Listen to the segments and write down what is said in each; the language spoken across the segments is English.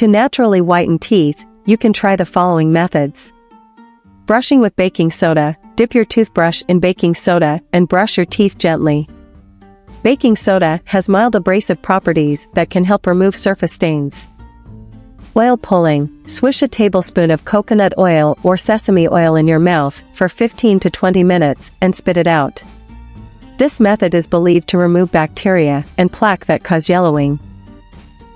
To naturally whiten teeth, you can try the following methods. Brushing with baking soda. Dip your toothbrush in baking soda and brush your teeth gently. Baking soda has mild abrasive properties that can help remove surface stains. Oil pulling. Swish a tablespoon of coconut oil or sesame oil in your mouth for 15 to 20 minutes and spit it out. This method is believed to remove bacteria and plaque that cause yellowing.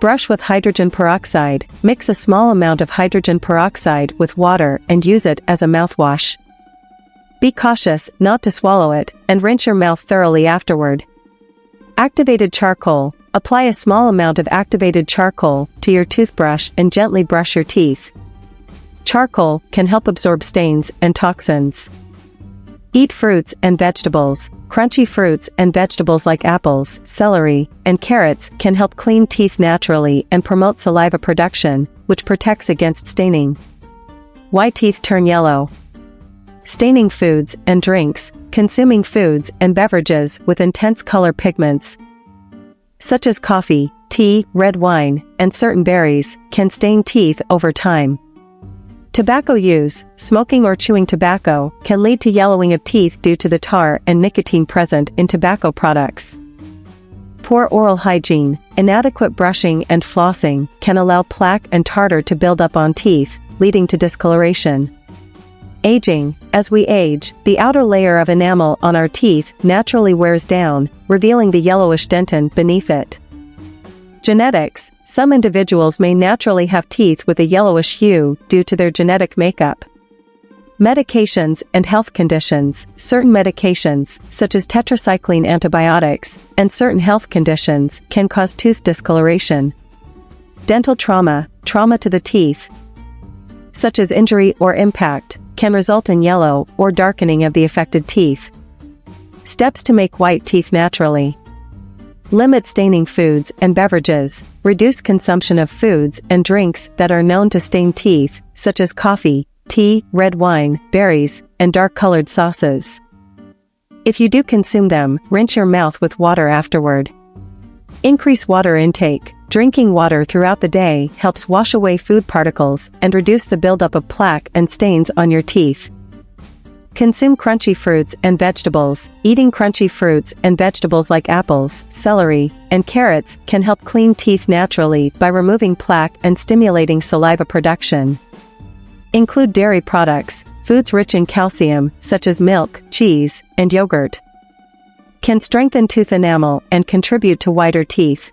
Brush with hydrogen peroxide. Mix a small amount of hydrogen peroxide with water and use it as a mouthwash. Be cautious not to swallow it, and rinse your mouth thoroughly afterward. Activated charcoal. Apply a small amount of activated charcoal to your toothbrush and gently brush your teeth. Charcoal can help absorb stains and toxins. Eat fruits and vegetables. Crunchy fruits and vegetables like apples, celery, and carrots can help clean teeth naturally and promote saliva production, which protects against staining. Why teeth turn yellow? Staining foods and drinks. Consuming foods and beverages with intense color pigments, such as coffee, tea, red wine, and certain berries, can stain teeth over time. Tobacco use. Smoking or chewing tobacco can lead to yellowing of teeth due to the tar and nicotine present in tobacco products. Poor oral hygiene. Inadequate brushing and flossing can allow plaque and tartar to build up on teeth, leading to discoloration. Aging. As we age, the outer layer of enamel on our teeth naturally wears down, revealing the yellowish dentin beneath it. Genetics. Some individuals may naturally have teeth with a yellowish hue due to their genetic makeup. Medications and health conditions. Certain medications, such as tetracycline antibiotics, and certain health conditions, can cause tooth discoloration. Dental trauma. Trauma to the teeth, such as injury or impact, can result in yellow or darkening of the affected teeth. Steps to make white teeth naturally. Limit staining foods and beverages. Reduce consumption of foods and drinks that are known to stain teeth, such as coffee, tea, red wine, berries, and dark-colored sauces. If you do consume them, rinse your mouth with water afterward. Increase water intake. Drinking water throughout the day helps wash away food particles and reduce the buildup of plaque and stains on your teeth. Consume crunchy fruits and vegetables. Eating crunchy fruits and vegetables like apples, celery, and carrots can help clean teeth naturally by removing plaque and stimulating saliva production. Include dairy products. Foods rich in calcium, such as milk, cheese, and yogurt, can strengthen tooth enamel and contribute to whiter teeth.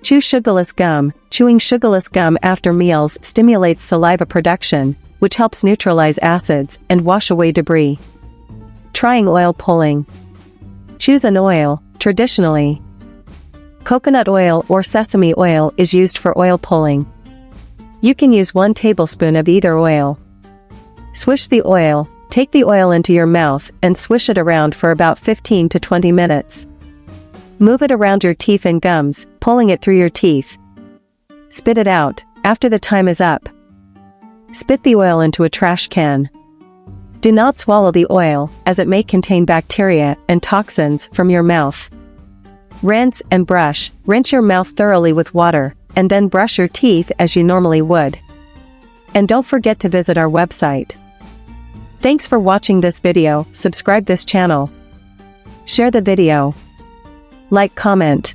Chew sugarless gum. Chewing sugarless gum after meals stimulates saliva production, which helps neutralize acids and wash away debris. Trying oil pulling. Choose an oil. Traditionally, coconut oil or sesame oil is used for oil pulling. You can use 1 tablespoon of either oil. Swish the oil. Take the oil into your mouth and swish it around for about 15 to 20 minutes. Move it around your teeth and gums, pulling it through your teeth. Spit it out after the time is up. Spit the oil into a trash can. Do not swallow the oil, as it may contain bacteria and toxins from your mouth. Rinse and brush. Rinse your mouth thoroughly with water, and then brush your teeth as you normally would. And don't forget to visit our website. Thanks for watching this video. Subscribe this channel. Share the video. Like, comment.